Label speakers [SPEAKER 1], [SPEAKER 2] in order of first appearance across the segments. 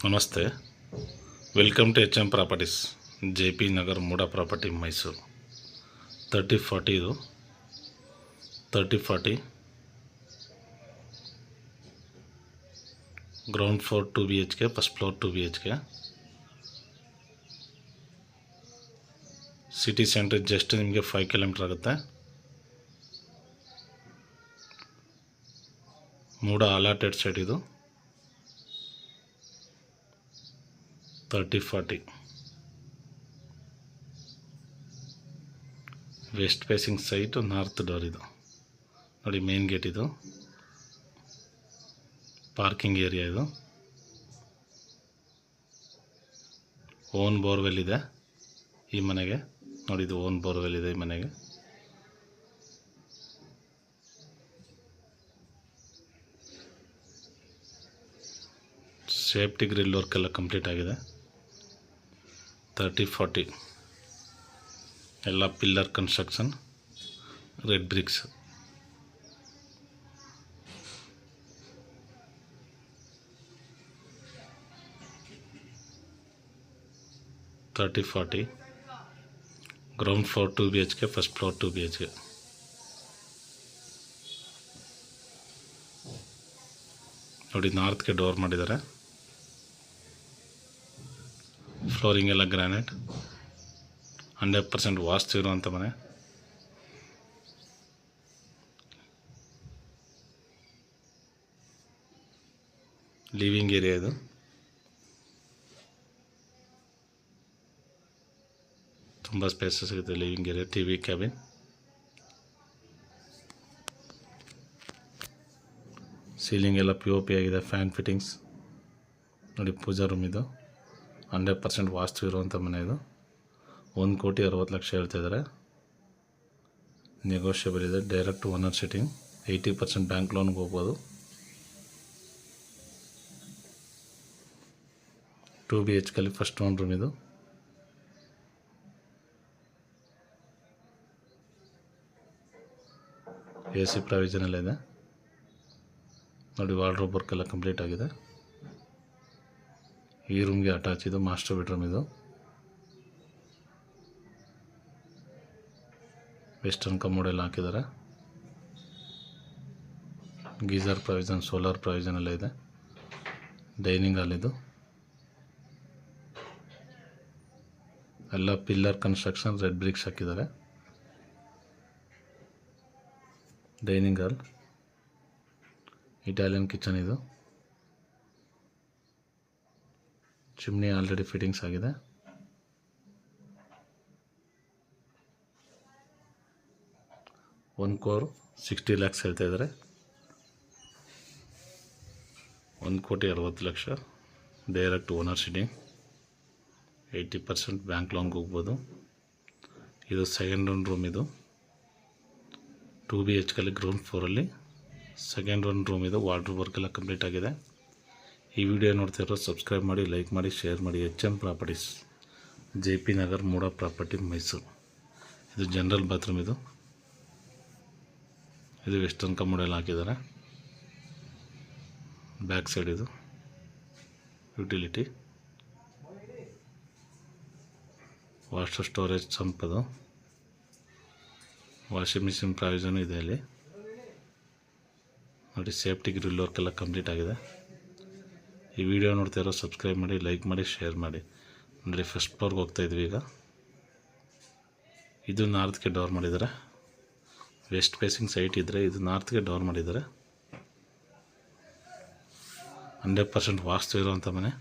[SPEAKER 1] ನಮಸ್ತೆ, welcome to H M properties, J P Nagar MUDA property Mysuru. 3040 ಇದು 3040 ground floor 2 BHK, first floor 2 BHK. City centre just ನಿಮಗೆ 5 kilometre ಆಗುತ್ತೆ. MUDA allotted site ಇದು 3040. West facing site, north door ಇದು ನೋಡಿ. Main gate ಇದು, parking area ಇದು. Own borewell ಇದೆ ಈ ಮನೆಗೆ ನೋಡಿ. ಇದು ಓನ್ ಬೋರ್ವೆಲ್ ಇದೆ ಈ ಮನೆಗೆ. ಸೇಫ್ಟಿ ಗ್ರಿಲ್ ವರ್ಕ್ ಎಲ್ಲ ಕಂಪ್ಲೀಟ್ ಆಗಿದೆ. 3040 ಎಲ್ಲ pillar construction, red bricks. Ground floor 2 BHK, first floor 2 BHK. ನೋಡಿ, ನಾರ್ತ್ಗೆ ಡೋರ್ ಮಾಡಿದ್ದಾರೆ. ಫ್ಲೋರಿಂಗ್ ಎಲ್ಲ ಗ್ರಾನೈಟ್, 100% ವಾಸ್ತು ಇರುವಂಥ ಮನೆ. ಲಿವಿಂಗ್ ಏರಿಯಾ ಇದು. ತುಂಬ ಸ್ಪೇಸಸ್ ಸಿಗುತ್ತೆ living area. TV cabin, ceiling ಎಲ್ಲ POP ಆಗಿದೆ. ಫ್ಯಾನ್ ಫಿಟ್ಟಿಂಗ್ಸ್ ನೋಡಿ. ಪೂಜಾ ರೂಮ್ ಇದು. 100% ವಾಸ್ತು ಇರುವಂಥ ಮನೆ ಇದು. 1,60,00,000 ಹೇಳ್ತಾಯಿದ್ದಾರೆ. ನೆಗೋಷಿಯಬಲ್ ಇದೆ. Direct owner sitting. 80% ಬ್ಯಾಂಕ್ ಲೋನ್ಗೆ ಹೋಗ್ಬೋದು. 2 BHK ಫಸ್ಟ್ ಓನ್ ರೂಮ್ ಇದು. AC ಪ್ರಾವಿಷನ್ ಎಲ್ಲ ಇದೆ ನೋಡಿ. ವಾರ್ಡ್ರೋಬ್ ವರ್ಕ್ ಎಲ್ಲ ಕಂಪ್ಲೀಟ್ ಆಗಿದೆ. ಈ ರೂಮ್ಗೆ ಅಟ್ಯಾಚ್ ಇದು ಮಾಸ್ಟರ್ ಬೆಡ್ರೂಮ್ ಇದು. ವೆಸ್ಟರ್ನ್ ಕಮೋಡ್ ಎಲ್ಲ ಹಾಕಿದ್ದಾರೆ. ಗೀಸರ್ ಪ್ರಾವಿಷನ್, ಸೋಲಾರ್ ಪ್ರಾವಿಷನ್ ಎಲ್ಲ ಇದೆ. ಡೈನಿಂಗ್ ಹಾಲ್ ಇದು. ಎಲ್ಲ ಪಿಲ್ಲರ್ ಕನ್ಸ್ಟ್ರಕ್ಷನ್, ರೆಡ್ ಬ್ರಿಕ್ಸ್ ಹಾಕಿದ್ದಾರೆ. ಡೈನಿಂಗ್ ಹಾಲ್, ಇಟಾಲಿಯನ್ ಕಿಚನ್ ಇದು. ಚಿಮ್ನಿ ಆಲ್ರೆಡಿ ಫಿಟ್ಟಿಂಗ್ಸ್ ಆಗಿದೆ. $1,60,00,000 ಹೇಳ್ತಾ ಇದ್ದಾರೆ. 1,60,00,000 ಡೈರೆಕ್ಟ್ ಓನರ್ ಸಿಟ್ಟಿಂಗ್. 80% ಬ್ಯಾಂಕ್ ಲೋನ್ಗೆ ಹೋಗ್ಬೋದು. ಇದು ಸೆಕೆಂಡ್ ಒನ್ ರೂಮ್ ಇದು. 2 BHK ಗ್ರೌಂಡ್ ಫ್ಲೋರಲ್ಲಿ ಸೆಕೆಂಡ್ ಒನ್ ರೂಮ್ ಇದು. ವಾರ್ಡ್ರೋಬ್ ವರ್ಕ್ ಎಲ್ಲ ಕಂಪ್ಲೀಟ್ ಆಗಿದೆ. ಈ ವಿಡಿಯೋ ನೋಡ್ತಿರೋ ಸಬ್ಸ್ಕ್ರೈಬ್ ಮಾಡಿ, ಲೈಕ್ ಮಾಡಿ, ಶೇರ್ ಮಾಡಿ. HM ಪ್ರಾಪರ್ಟೀಸ್, JP ನಗರ್ ಮೂಡ ಪ್ರಾಪರ್ಟಿ ಮೈಸೂರು. ಇದು ಜನರಲ್ ಬಾತ್ರೂಮ್ ಇದು. ಇದು ವೆಸ್ಟರ್ನ್ ಕಮೋಡ್ ಎಲ್ಲ ಹಾಕಿದ್ದಾರೆ. ಬ್ಯಾಕ್ ಸೈಡ್ ಇದು ಯುಟಿಲಿಟಿ, ವಾಟರ್ ಸ್ಟೋರೇಜ್ ಸಂಪ್ ಅದು. ವಾಷಿಂಗ್ ಮಿಷಿನ್ ಪ್ರಾವಿಷನ್ ಇದೆ ಅಲ್ಲಿ ನೋಡಿ. ಸೇಫ್ಟಿ ಗ್ರಿಲ್ ವರ್ಕ್ ಎಲ್ಲ ಕಂಪ್ಲೀಟ್ ಆಗಿದೆ. ಈ ವಿಡಿಯೋ ನೋಡ್ತಾ ಸಬ್ಸ್ಕ್ರೈಬ್ ಮಾಡಿ, ಲೈಕ್ ಮಾಡಿ, ಶೇರ್ ಮಾಡಿ. ನೋಡಿ, ಫಸ್ಟ್ ಫ್ಲೋರ್ಗೆ ಹೋಗ್ತಾಯಿದ್ವಿ ಈಗ. ಇದು ನಾರ್ತ್ಗೆ ಡೋರ್ ಮಾಡಿದ್ದಾರೆ. ವೆಸ್ಟ್ ಫೇಸಿಂಗ್ ಸೈಟ್ ಇದ್ದರೆ ಇದು ನಾರ್ತ್ಗೆ ಡೋರ್ ಮಾಡಿದ್ದಾರೆ. 100% ವಾಸ್ತು ಇರುವಂಥ ಮನೆ.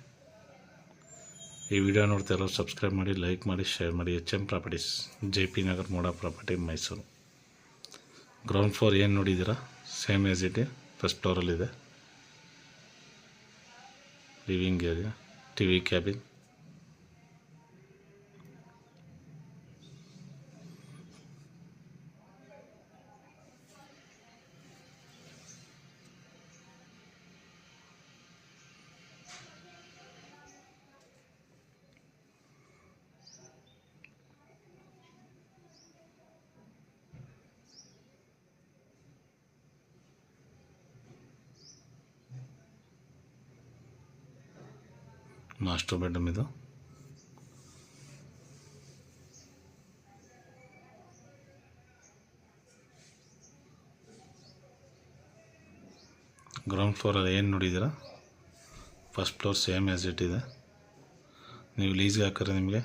[SPEAKER 1] ಈ ವಿಡಿಯೋ ನೋಡ್ತಾ ಸಬ್ಸ್ಕ್ರೈಬ್ ಮಾಡಿ, ಲೈಕ್ ಮಾಡಿ, ಶೇರ್ ಮಾಡಿ. HM ಪ್ರಾಪರ್ಟೀಸ್, JP ನಗರ್ ಮೂಡ ಪ್ರಾಪರ್ಟಿ ಮೈಸೂರು. ಗ್ರೌಂಡ್ ಫ್ಲೋರ್ ಏನು ನೋಡಿದ್ದೀರಾ, ಸೇಮ್ ಆ್ಯಸ್ ಇಟ್ ಫಸ್ಟ್ ಫ್ಲೋರಲ್ಲಿದೆ. Living area, TV cabin. Master bedroom ಇದು. ಗ್ರೌಂಡ್ ಫ್ಲೋರಲ್ಲಿ ಏನು ನೋಡಿದ್ದೀರಾ first floor same as it ಇದೆ. ನೀವು ಲೀಸ್ಗೆ ಹಾಕಿದ್ರೆ ನಿಮಗೆ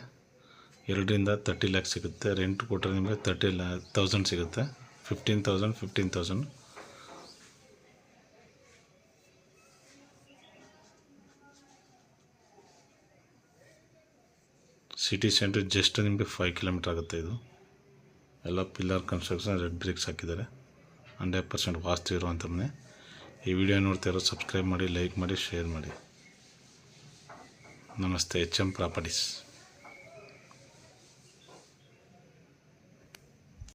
[SPEAKER 1] 2 ರಿಂದ 30 ಲ್ಯಾಕ್ಸ್ ಸಿಗುತ್ತೆ. ರೆಂಟ್ ಕೊಟ್ಟರೆ ನಿಮಗೆ 30,000 ಸಿಗುತ್ತೆ. 15,000. ಸಿಟಿ ಸೆಂಟ್ರ್ ಜಸ್ಟ್ ನಿಮಗೆ 5 ಕಿಲೋಮೀಟರ್ ಆಗುತ್ತೆ. ಇದು ಎಲ್ಲ ಪಿಲ್ಲರ್ ಕನ್ಸ್ಟ್ರಕ್ಷನ್, ರೆಡ್ ಬ್ರಿಕ್ಸ್ ಹಾಕಿದ್ದಾರೆ. 100% ವಾಸ್ತು ಇರುವಂಥ ಮನೆ. ಈ ವಿಡಿಯೋ ನೋಡ್ತಾ ಇರೋ ಸಬ್ಸ್ಕ್ರೈಬ್ ಮಾಡಿ, ಲೈಕ್ ಮಾಡಿ, ಶೇರ್ ಮಾಡಿ. ನಮಸ್ತೆ, HM ಪ್ರಾಪರ್ಟೀಸ್.